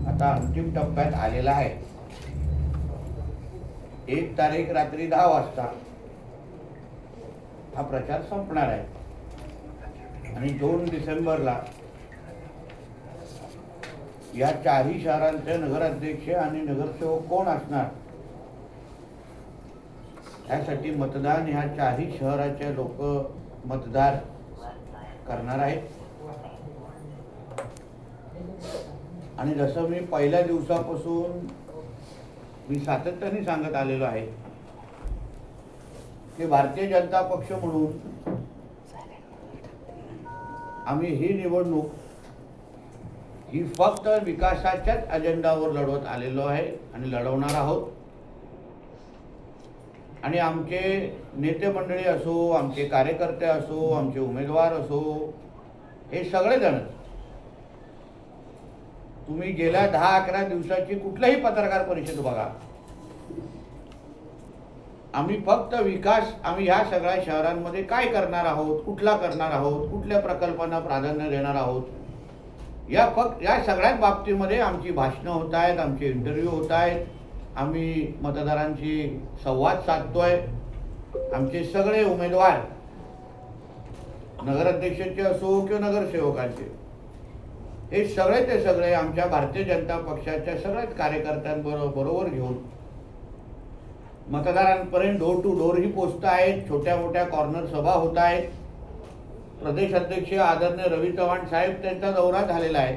आता अंतिम टप्प्यात आलेला आहे. 1 तारीख रात्री 10 वाजता हा प्रचार संपणार आहे आणि 2 डिसेंबरला या 4ही शहरांचे नगराध्यक्ष आणि नगरसेवक कोण असणार यासाठी मतदान ह्या 4ही शहराचे लोक मतदार करणार आहेत. आणि जसं मी पहिल्या दिवसापासून मी सातत्याने सांगत आलेलो आहे की भारतीय जनता पक्ष म्हणून आम्ही ही निवडणूक ही फक्त विकासाच्याच अजेंडावर लढवत आलेलो आहे आणि लढवणार आहोत. आणि आमचे नेते मंडळी असो, आमचे कार्यकर्ते असो, आमचे उमेदवार असो, हे सगळेजण तुम्ही गेल्या 10-11 दिवसाची कुठल्याही पत्रकार परिषद बघा, आम्ही फक्त विकास, आम्ही ह्या सगळ्या शहरांमध्ये काय करणार आहोत, कुठला करणार आहोत, कुठल्या प्रकल्पांना प्राधान्य देणार आहोत, या सगळ्याच बाबतीमध्ये आमची भाषणं होत आहेत, आमचे इंटरव्ह्यू होत आहेत, आम्ही मतदारांशी संवाद साधतोय. आमचे सगळे उमेदवार नगराध्यक्षाचे असो किंवा नगरसेवकांचे, हे सगळे आमच्या भारतीय जनता पक्षाच्या सगळ्याच कार्यकर्त्यांबरोबर घेऊन मतदारांपर्यंत डोर टू डोर ही पोचत आहेत. छोट्या मोठ्या कॉर्नर सभा होत आहेत. प्रदेश अध्यक्ष आदरणीय रवी चव्हाण साहेब त्यांचा दौरा झालेला आहे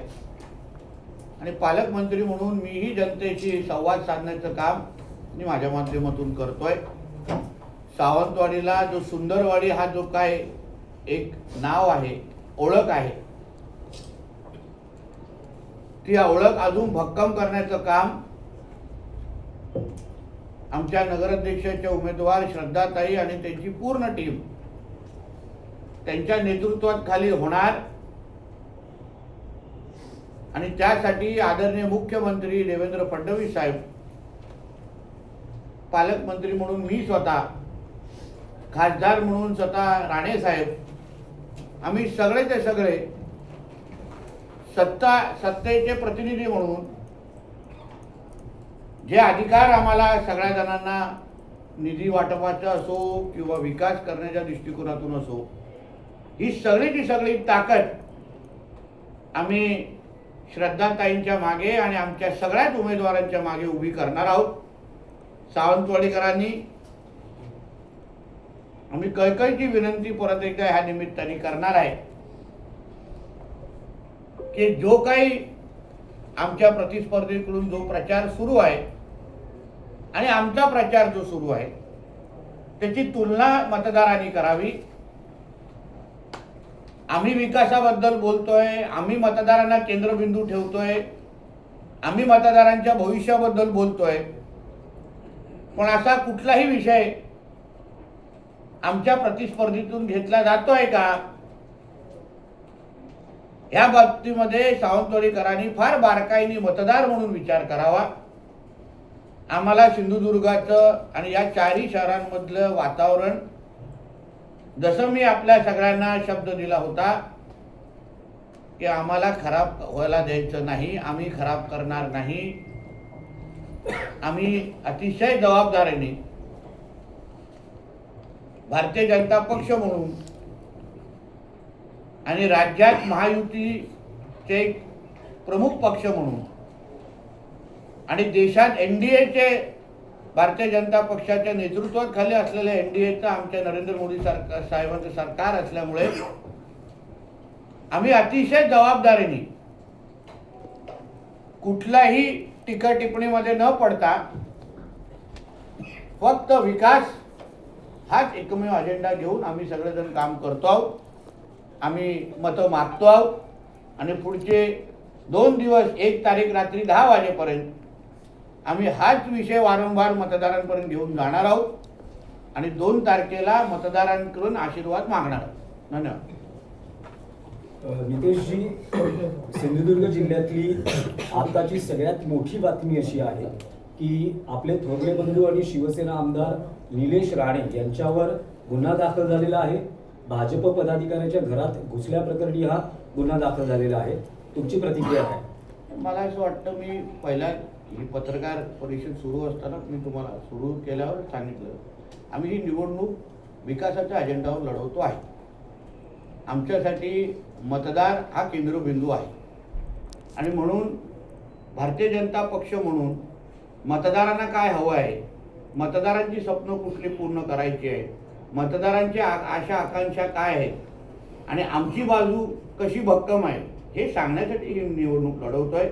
आणि पालकमंत्री म्हणून मीही जनतेशी संवाद साधण्याचं काम मी माझ्या माध्यमातून करतोय. सावंतवाडीला जो सुंदरवाडी हा जो काय एक नाव आहे, ओळख आहे, ती ओळख अजून भक्कम करण्याचं काम आमच्या नगराध्यक्षाच्या उमेदवार श्रद्धाताई आणि त्यांची पूर्ण टीम त्यांच्या नेतृत्वात खाली होणार. आणि त्यासाठी आदरणीय मुख्यमंत्री देवेंद्र फडणवीस साहेब, पालकमंत्री म्हणून मी स्वतः, खासदार म्हणून स्वतः राणे साहेब, आम्ही सगळेचे सगळे सत्तेचे प्रतिनिधी म्हणून जे अधिकार आम्हाला सगळ्या जणांना निधी वाटपाचा असो किंवा विकास करण्याच्या दृष्टिकोनातून असो, ही सगळीची सगळी ताकद आम्ही श्रद्धाताईंच्या मागे आणि आमच्या सगळ्याच उमेदवारांच्या मागे उभी करणार आहोत. सावंतवाडीकरांनी आम्ही कळकळीची विनंती परत एकदा ह्या निमित्ताने करणार आहे की जो काही आमच्या प्रतिस्पर्धीकडून जो प्रचार सुरू आहे आणि आमचा प्रचार जो सुरू आहे त्याची तुलना मतदारांनी करावी. आम्ही विकासाबद्दल बोलतोय, आम्ही मतदारांना केंद्रबिंदू ठेवतोय, आम्ही मतदारांच्या भविष्याबद्दल बोलतोय, पण असा कुठलाही विषय आमच्या प्रतिस्पर्धीतून घेतला जातोय का, या बाबतीमध्ये सावंतवाडीकरांनी फार बारकाईने मतदार म्हणून विचार करावा. आम्हाला सिंधुदुर्गाचं आणि या 4ही शहरांमधलं वातावरण, जसं मी आपल्या सगळ्यांना शब्द दिला होता की आम्हाला खराब व्हायला द्यायचं नाही, आम्ही खराब करणार नाही, आम्ही अतिशय जबाबदारीने भारतीय जनता पक्ष म्हणून आणि राज्यात महायुतीचे प्रमुख पक्ष म्हणून आणि देशात एनडीएचे, भारतीय जनता पक्षाच्या नेतृत्वाखाली असलेल्या एनडीएचं आमच्या नरेंद्र मोदी साहेबांचं सरकार असल्यामुळे आम्ही अतिशय जबाबदारीने कुठल्याही टीका टिप्पणीमध्ये न पडता फक्त विकास हाच एकमेव अजेंडा घेऊन आम्ही सगळेजण काम करतो आहोत. आम्ही मतं मागतो आहोत आणि पुढचे 2 दिवस 1 तारीख रात्री 10 वाजेपर्यंत आम्ही हाच विषय वारंवार मतदारांपर्यंत घेऊन जाणार आहोत आणि 2 तारखेला मतदारांकडून आशीर्वाद मागणार आहोत. धन्यवाद. नितेशजी, सिंधुदुर्ग जिल्ह्यातली आताची सगळ्यात मोठी बातमी अशी आहे की आपले थोरले बंधू आणि शिवसेना आमदार निलेश राणे यांच्यावर गुन्हा दाखल झालेला आहे. भाजप पदाधिकाऱ्याच्या घरात घुसल्याप्रकरणी हा गुन्हा दाखल झालेला आहे. तुमची प्रतिक्रिया काय? मला असं वाटतं, मी पहिला ही पत्रकार परिषद सुरू असताना मी तुम्हाला सुरू केल्यावर सांगितलं, आम्ही ही निवडणूक विकासाच्या अजेंडावर लढवतो आहे. आमच्यासाठी मतदार हा केंद्रबिंदू आहे आणि म्हणून भारतीय जनता पक्ष म्हणून मतदारांना काय हवं आहे, मतदारांची स्वप्न कुठली पूर्ण करायची आहे, मतदारांच्या आशा आकांक्षा काय आहेत आणि आमची बाजू कशी भक्कम आहे हे सांगण्यासाठी ही निवडणूक लढवतोय.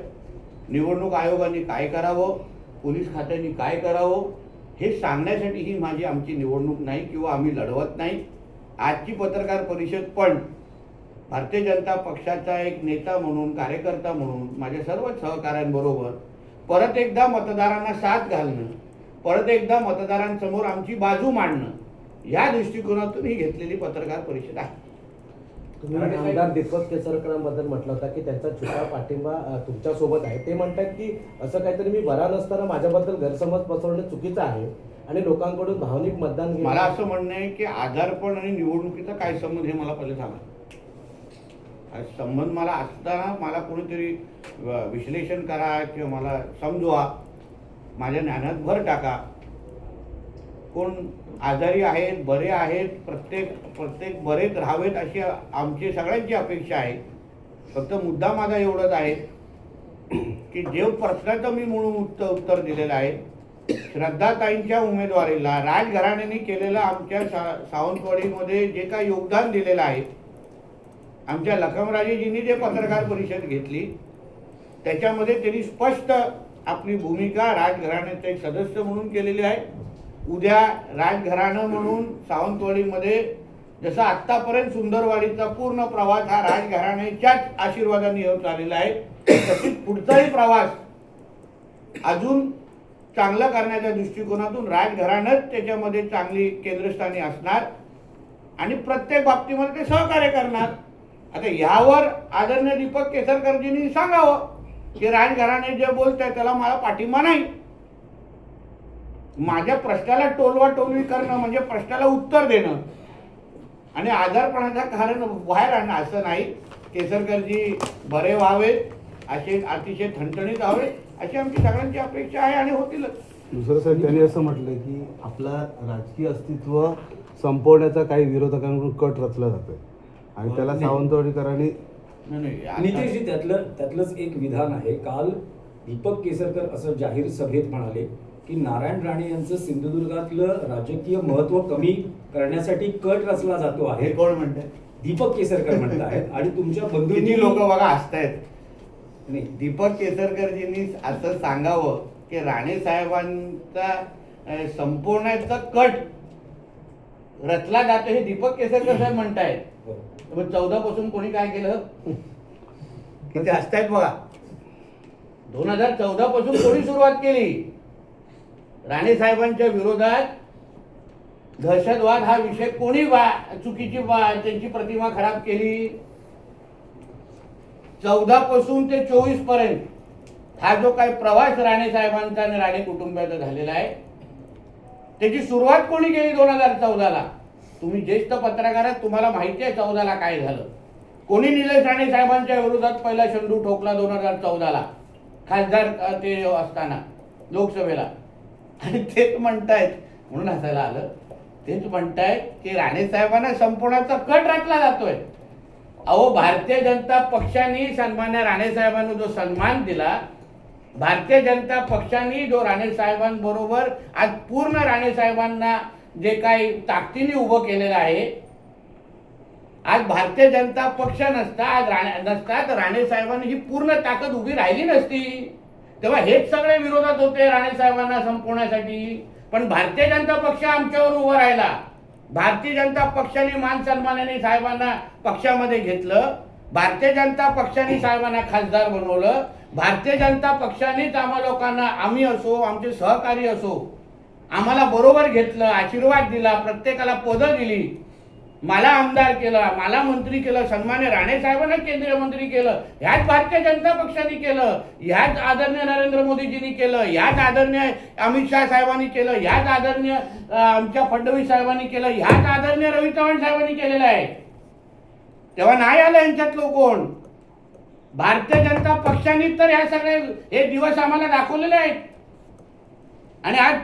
निवडणूक आयोगाने काय करावं, पोलीस खात्याने काय करावं हे सांगण्यासाठी ही आमची निवडणूक नाही किंवा आम्ही लढवत नाही. आजची पत्रकार परिषद पण भारतीय जनता पक्षाचा एक नेता म्हणून, कार्यकर्ता म्हणून माझ्या सर्व सहकाऱ्यांबरोबर परत एकदा मतदारांना साथ घालणं, परत एकदा मतदारांसमोर आमची बाजू मांडणं या दृष्टिकोनातून ही घेतलेली पत्रकार परिषद आहे. तुम्ही आमदार दीपक केसरकरांबद्दल म्हटलं होता की त्यांचा छोटा पाठिंबा तुमच्या सोबत आहे. ते म्हणतात की असं काहीतरी मी बरा नसताना माझ्याबद्दल गैरसमज पसरवणं चुकीचं आहे आणि लोकांकडून भावनिक मतदान घेणं. मला असं म्हणणं आहे की आजारपण आणि निवडणुकीचा काय संबंध हे मला पहिले सांगा. संबंध मला असताना मला कोणीतरी विश्लेषण करा किंवा मला समजवा, माझ्या ज्ञानात भर टाका. कोण आजारी आहेत, बरे आहेत, प्रत्येक बरेच राहावेत अशी आमची सगळ्यांची अपेक्षा आहे. फक्त मुद्दा माझा एवढंच आहे की जे प्रश्नाचं मी म्हणून उत्तर दिलेलं आहे, श्रद्धाताईंच्या उमेदवारीला राजघराण्याने केलेलं आमच्या सावंतवाडीमध्ये जे काही योगदान दिलेलं आहे, आमच्या लखमराजेजींनी जे पत्रकार परिषद घेतली त्याच्यामध्ये त्यांनी स्पष्ट आपली भूमिका राजघराण्याचे एक सदस्य म्हणून केलेली आहे. उद्या राजघराणं म्हणून सावंतवाडीमध्ये जसा आत्तापर्यंत सुंदरवाडीचा पूर्ण प्रवास हा राजघराण्याच्याच आशीर्वादाने होत आलेला आहे, तसेच पुढचाही प्रवास अजून चांगला करण्याच्या दृष्टिकोनातून राजघराणंच त्याच्यामध्ये चांगली केंद्रस्थानी असणार आणि प्रत्येक बाबतीमध्ये ते सहकार्य करणार. आता यावर आदरणीय दीपक केसरकरजींनी सांगावं की राजघराणे जे बोलत आहे त्याला मला पाठिंबा नाही. माझ्या प्रश्नाला टोलवाटोलवी करणं म्हणजे प्रश्नाला उत्तर देणं आणि आजारपणाचं कारण बाहेर आणणं असं नाही. केसरकरजी बरे व्हावेत, असे अतिशय ठणठणीत व्हावे अशी आमची सगळ्यांची अपेक्षा आहे आणि होतीलच. दुसरं साहेब त्यांनी असं म्हटलंय की आपला राजकीय अस्तित्व संपवण्याचा काही विरोधकांकडून कट रचला जातोय आणि त्याला सावंतवाडीकरांनी नितेशजी त्यातलंच एक विधान आहे. काल दीपक केसरकर असं जाहीर सभेत म्हणाले की नारायण राणे यांचं सिंधुदुर्गातलं राजकीय महत्व कमी करण्यासाठी कट रचला जातो आहे. हे कोण म्हणतात? दीपक केसरकर म्हणत आहेत आणि तुमच्या किती लोक बघा हसतायत. नाही, दीपक केसरकरजींनी असं सांगावं की राणे साहेबांचा संपवण्याचा कट रचला जातो हे दीपक केसरकर साहेब म्हणतायत. 14 पासून कोणी काय केलं किती हसतायत बघा. 2014 पासून कोणी सुरुवात केली राणे साहेबांच्या विरोधात दहशतवाद हा विषय कोणी चुकीची त्यांची प्रतिमा खराब केली. 14 पासून ते 24 पर्यंत हा जो काही प्रवास राणे साहेबांचा आणि राणे कुटुंबाचा झालेला आहे त्याची सुरुवात कोणी केली 2014ला. तुम्ही ज्येष्ठ पत्रकार आहात, तुम्हाला माहिती आहे 14ला काय झालं. कोणी निलेश राणे साहेबांच्या विरोधात पहिला शेंडू ठोकला 2014ला खासदार ते असताना लोकसभेला. आणि तेच म्हणतायत, म्हणून हसायला आलं, तेच म्हणतायत की राणे साहेबांना संपवण्याचा कट रचला जातोय. अहो, भारतीय जनता पक्षाने सन्मान्य राणे साहेबांना जो सन्मान दिला, भारतीय जनता पक्षाने जो राणे साहेबांबरोबर आज पूर्ण राणे साहेबांना जे काही ताकदीने उभं केलेलं आहे, आज भारतीय जनता पक्ष नसता तर राणे साहेबांनी ही पूर्ण ताकद उभी राहिली नसती. तेव्हा हेच सगळे विरोधात होते राणे साहेबांना संपवण्यासाठी. पण भारतीय जनता पक्ष आमच्यावर उभं राहिला. भारतीय जनता पक्षाने मान सन्मानाने साहेबांना पक्षामध्ये घेतलं. भारतीय जनता पक्षाने साहेबांना खासदार बनवलं. भारतीय जनता पक्षानेच आम्हा लोकांना, आम्ही असो, आमचे सहकारी असो, आम्हाला बरोबर घेतलं, आशीर्वाद दिला, प्रत्येकाला पदं दिली, मला आमदार केलं, मला मंत्री केलं, सन्मान्य राणे साहेबांना केंद्रीय मंत्री केलं. ह्याच भारतीय जनता पक्षाने केलं, ह्याच आदरणीय नरेंद्र मोदीजींनी केलं, ह्याच आदरणीय अमित शाह साहेबांनी केलं, ह्याच आदरणीय आमच्या फडणवीस साहेबांनी केलं, ह्याच आदरणीय रवी चव्हाण साहेबांनी केलेलं आहे. तेव्हा नाही आलं यांच्यातलं कोण. भारतीय जनता पक्षाने तर ह्या सगळे हे दिवस आम्हाला दाखवलेले आहेत आणि आज